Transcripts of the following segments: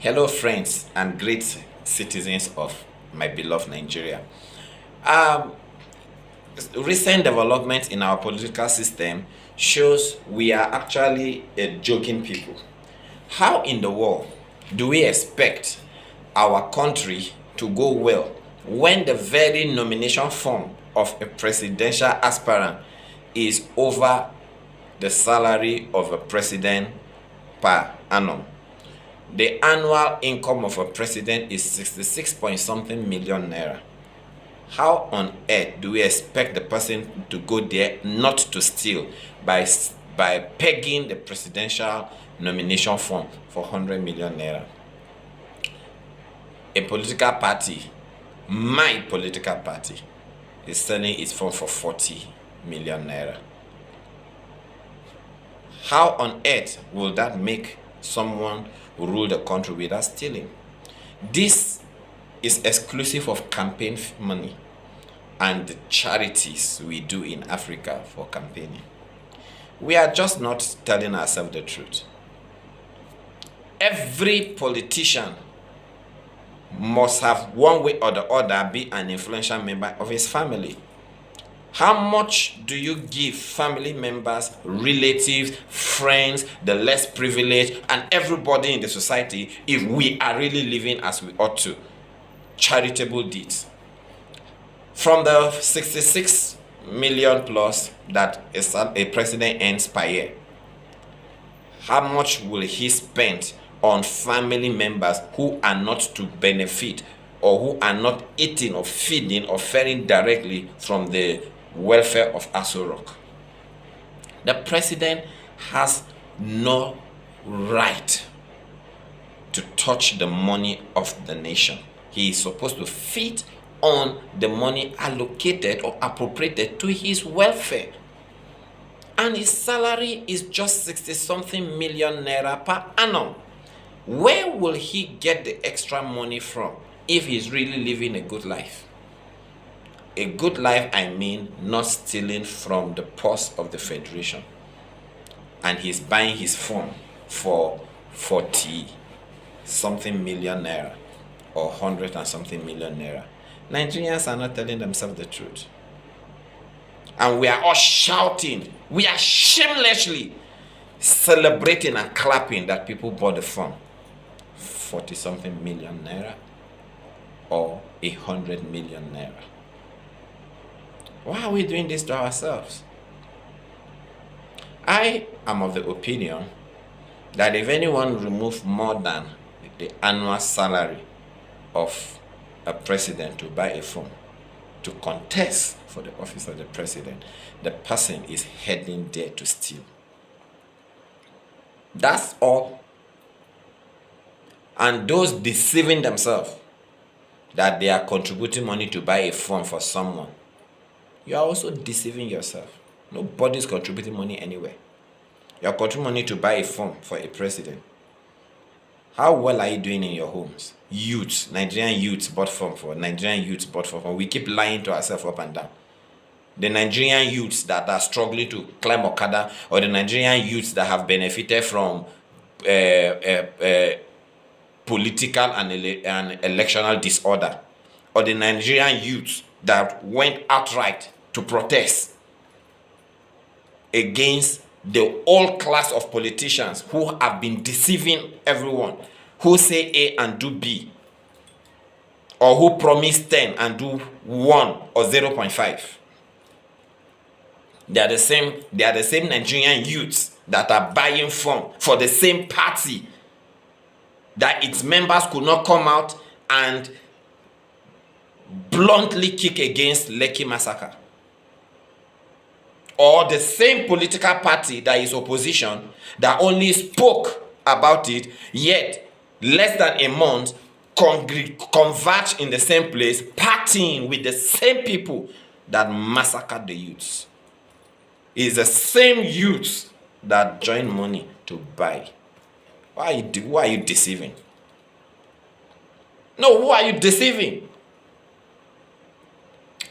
Hello, friends and great citizens of my beloved Nigeria. Recent development in our political system shows we are actually a joking people. How in the world do we expect our country to go well when the very nomination form of a presidential aspirant is over the salary of a president per annum? The annual income of a president is 66 point something million naira. How on earth do we expect the person to go there not to steal by pegging the presidential nomination form for 100 million naira? A political party, my political party, is selling its form for 40 million naira. How on earth will that make someone rule the country without stealing? This is exclusive of campaign money and the charities we do in Africa for campaigning. We are just not telling ourselves the truth. Every politician must have, one way or the other, be an influential member of his family. How much do you give family members, relatives, friends, the less privileged, and everybody in the society if we are really living as we ought to? Charitable deeds. From the 66 million plus that a president earns per year, how much will he spend on family members who are not to benefit or who are not eating or feeding or faring directly from the welfare of Aso Rock? The president has no right to touch the money of the nation. He is supposed to feed on the money allocated or appropriated to his welfare. And his salary is just 60 something million naira per annum. Where will he get the extra money from if he's really living a good life? A good life, I mean, not stealing from the purse of the Federation. And he's buying his phone for 40 something million naira or 100 and something million naira. Nigerians are not telling themselves the truth. And we are all shouting. We are shamelessly celebrating and clapping that people bought the phone. 40 something million naira or 100 million naira. Why are we doing this to ourselves? I am of the opinion that if anyone removes more than the annual salary of a president to buy a phone to contest for the office of the president, the person is heading there to steal. That's all. And those deceiving themselves that they are contributing money to buy a phone for someone, you are also deceiving yourself. Nobody's contributing money anywhere. You are contributing money to buy a phone for a president. How well are you doing in your homes? Youths, Nigerian youths bought phone for Nigerian youths bought phone. We keep lying to ourselves up and down. The Nigerian youths that are struggling to climb Okada, or the Nigerian youths that have benefited from political and electoral disorder, or the Nigerian youths that went outright to protest against the old class of politicians who have been deceiving everyone, who say A and do B, or who promise 10 and do 1 or 0.5. They are the same Nigerian youths that are buying phone for the same party that its members could not come out and bluntly kick against Lekki massacre. Or the same political party that is opposition that only spoke about it, yet less than a month converge in the same place, partying with the same people that massacred the youths. It's the same youths that join money to buy. Who are you deceiving? No, who are you deceiving?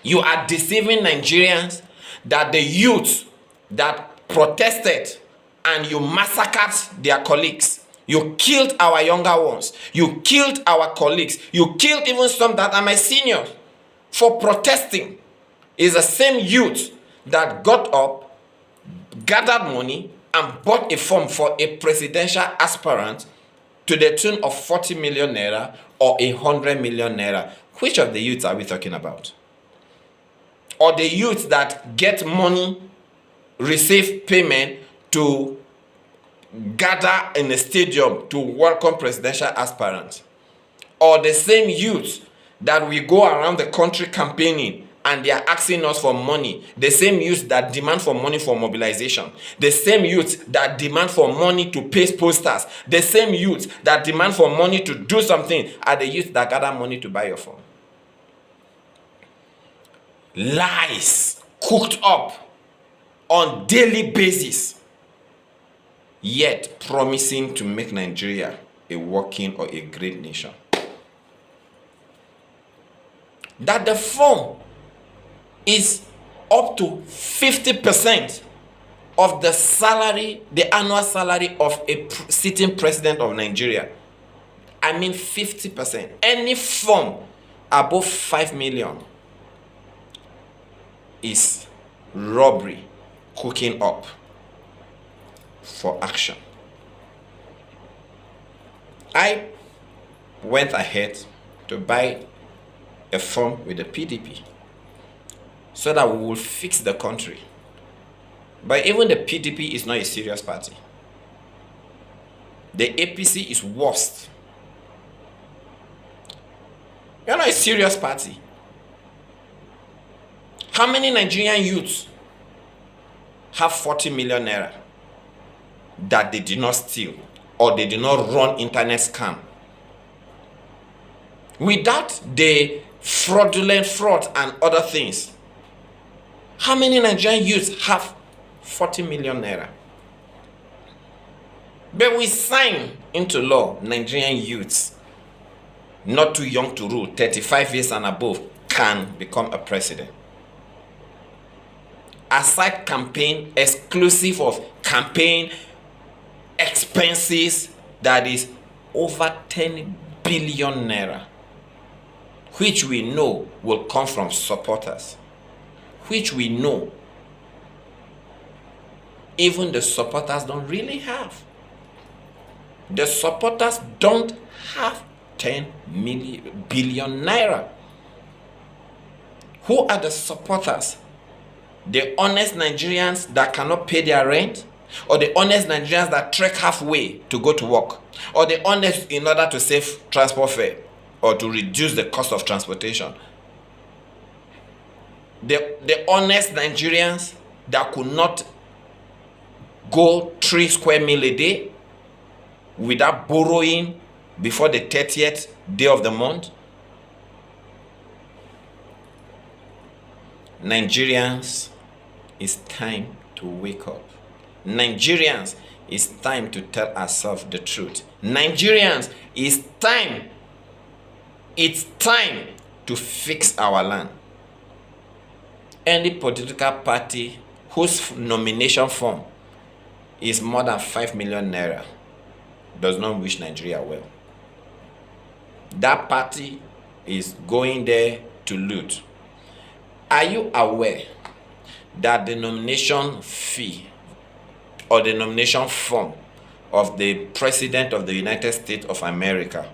You are deceiving Nigerians that the youth that protested and you massacred their colleagues You killed our younger ones. You killed our colleagues. You killed even some that are my seniors for protesting. It's the same youth that got up, gathered money, and bought a form for a presidential aspirant to the tune of 40 million naira or 100 million naira. Which of the youths are we talking about? Or the youths that get money, receive payment to gather in a stadium to welcome presidential aspirants? Or the same youths that we go around the country campaigning and they are asking us for money, the same youths that demand for money for mobilization, the same youths that demand for money to paste posters, the same youths that demand for money to do something are the youths that gather money to buy your phone. Lies cooked up on daily basis, yet promising to make Nigeria a working or a great nation. That the form is up to 50% of the salary, the annual salary of a sitting president of Nigeria. I mean 50%. Any form above 5 million is robbery cooking up for action. I went ahead to buy a form with the PDP so that we will fix the country. But even the PDP is not a serious party. The APC is worst. You're not a serious party. How many Nigerian youths have 40 million naira that they did not steal or they did not run internet scam? Without the fraudulent fraud and other things, how many Nigerian youths have 40 million naira? But we sign into law, Nigerian youths, not too young to rule, 35 years and above, can become a president. Aside campaign, exclusive of campaign expenses, that is over 10 billion naira, which we know will come from supporters, which we know even the supporters don't really have. The supporters don't have 10 billion naira. Who are the supporters? The honest Nigerians that cannot pay their rent, or the honest Nigerians that trek halfway to go to work, or the honest in order to save transport fare or to reduce the cost of transportation? The honest Nigerians that could not go 3 square meal a day without borrowing before the 30th day of the month? Nigerians, it's time to wake up. Nigerians, it's time to tell ourselves the truth. Nigerians, it's time to fix our land. Any political party whose nomination form is more than 5 million naira does not wish Nigeria well. That party is going there to loot. Are you aware that the nomination fee or the nomination form of the President of the United States of America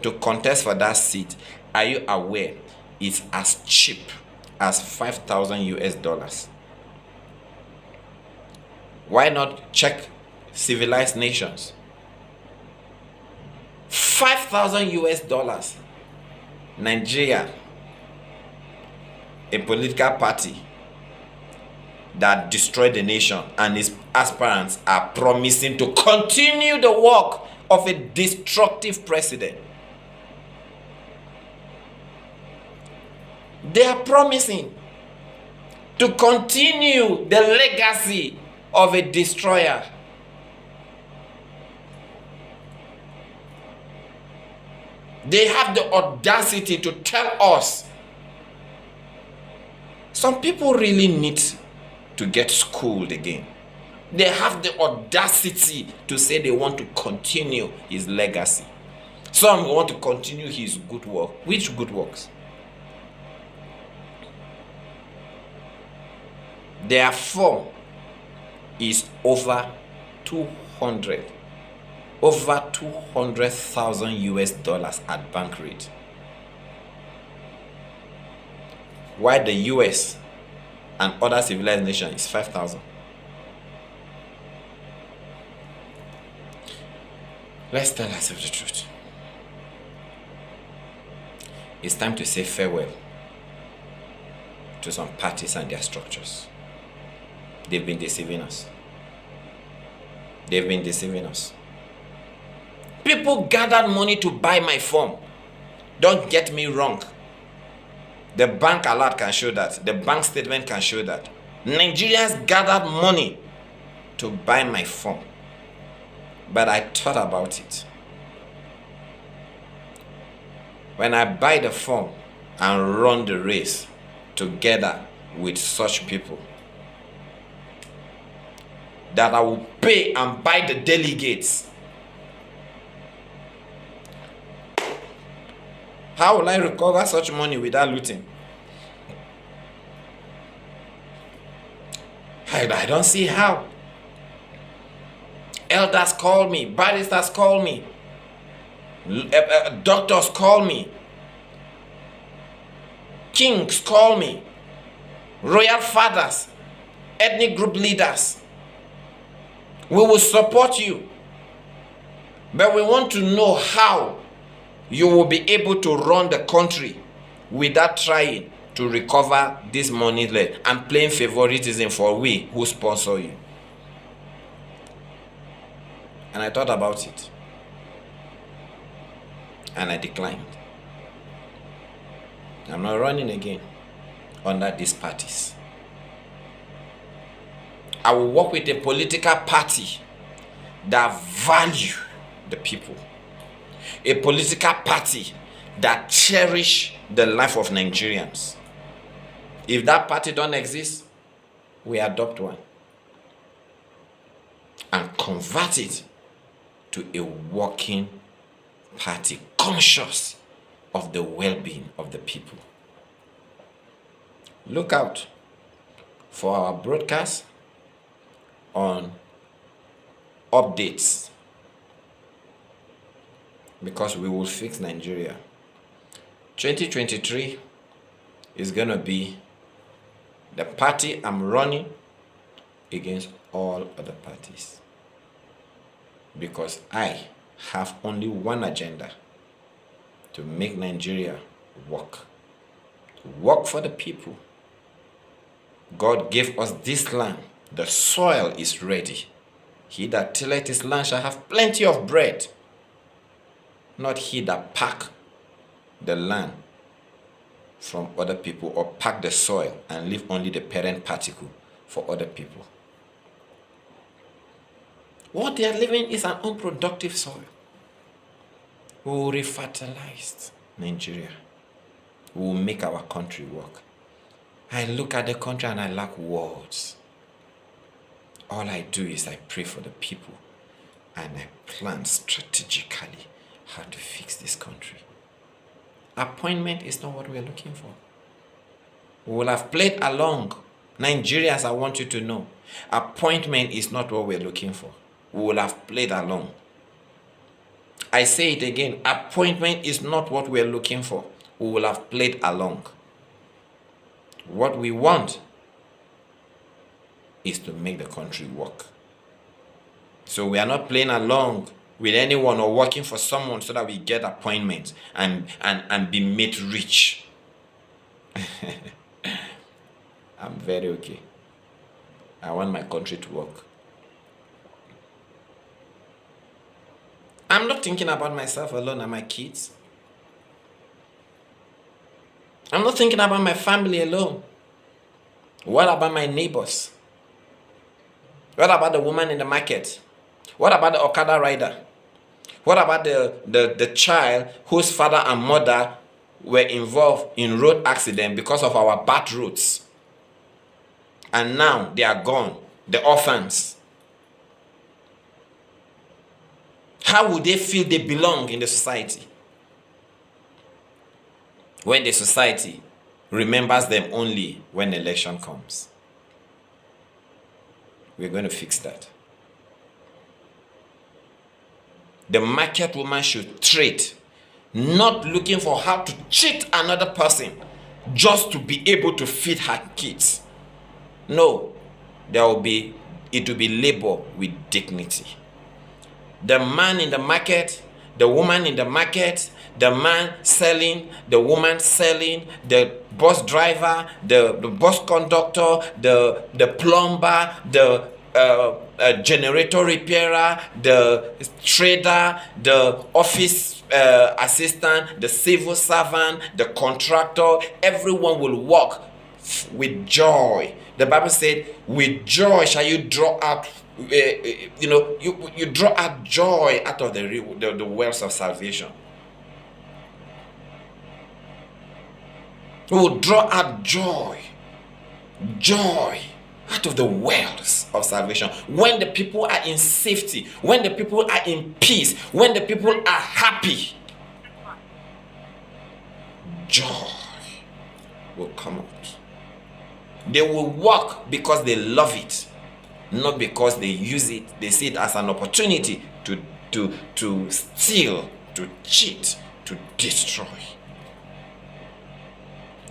to contest for that seat, are you aware, is as cheap as $5,000 US? Why not check civilized nations? $5,000 US. Nigeria, a political party that destroyed the nation, and its aspirants are promising to continue the work of a destructive president. They are promising to continue the legacy of a destroyer. They have the audacity to tell us. Some people really need to get schooled again. They have the audacity to say they want to continue his legacy. Some want to continue his good work. Which good works? Their form is over 200,000 US dollars at bank rate. While the US and other civilized nations is 5,000. Let's tell ourselves the truth. It's time to say farewell to some parties and their structures. They've been deceiving us. They've been deceiving us. People gathered money to buy my form. Don't get me wrong. The bank alert can show that. The bank statement can show that. Nigerians gathered money to buy my form. But I thought about it. When I buy the form and run the race together with such people, that I will pay and buy the delegates, how will I recover such money without looting? I don't see how. Elders call me, baristas call me, doctors call me, kings call me, royal fathers, ethnic group leaders. We will support you, but we want to know how you will be able to run the country without trying to recover this money and playing favoritism for we who sponsor you. And I thought about it, and I declined. I'm not running again under these parties. I will work with a political party that value the people. A political party that cherish the life of Nigerians. If that party don't exist, we adopt one and convert it to a working party conscious of the well-being of the people. Look out for our broadcast on updates, because we will fix Nigeria. 2023 is going to be the party I'm running against all other parties, because I have only one agenda: to make Nigeria work. To work for the people. God gave us this land. The soil is ready. He that tilleth his land shall have plenty of bread. Not he that pack the land from other people, or pack the soil and leave only the parent particle for other people. What they are living is an unproductive soil. We will refertilize Nigeria. We will make our country work. I look at the country and I lack words. All I do is I pray for the people and I plan strategically how to fix this country. Appointment is not what we are looking for. We will have played along. Nigerians, I want you to know, appointment is not what we are looking for. We will have played along. I say it again, appointment is not what we are looking for. We will have played along. What we want is to make the country work. So we are not playing along with anyone or working for someone so that we get appointments and be made rich. I'm very okay. I want my country to work. I'm not thinking about myself alone and my kids. I'm not thinking about my family alone. What about my neighbors? What about the woman in the market? What about the Okada rider? What about the child whose father and mother were involved in road accident because of our bad roads? And now they are gone. The orphans. How would they feel they belong in the society when the society remembers them only when election comes? We're going to fix that. The market woman should trade, not looking for how to cheat another person just to be able to feed her kids. No, it will be labor with dignity. The man in the market, the woman in the market, the man selling, the woman selling, the bus driver, the bus conductor, the plumber, the generator repairer, the trader, the office assistant, the civil servant, the contractor, everyone will work with joy. The Bible said, with joy shall you draw out, you draw out joy out of the wells of salvation. We will draw out joy out of the wells of salvation. When the people are in safety, when the people are in peace, when the people are happy, joy will come out. They will work because they love it, not because they use it. They see it as an opportunity to steal, to cheat, to destroy.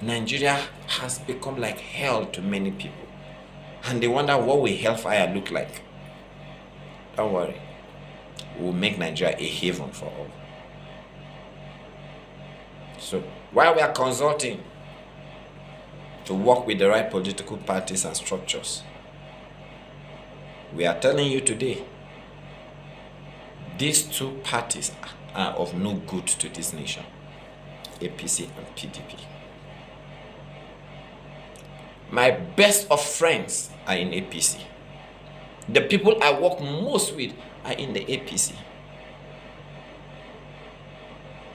Nigeria has become like hell to many people, and they wonder what will hellfire look like. Don't worry, we'll make Nigeria a haven for all. So while we are consulting to work with the right political parties and structures, we are telling you today, these two parties are of no good to this nation, APC and PDP. My best of friends are in APC. The people I work most with are in the APC.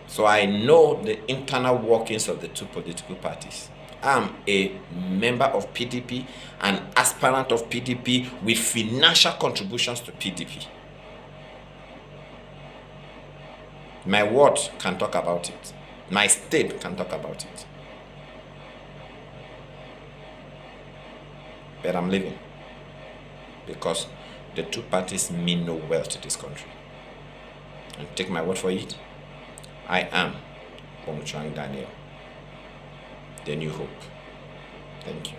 So I know the internal workings of the two political parties. I'm a member of PDP, an aspirant of PDP with financial contributions to PDP. My ward can talk about it. My state can talk about it. But I'm leaving because the two parties mean no well to this country. And take my word for it, I am Bongchuan Daniel, the new hope. Thank you.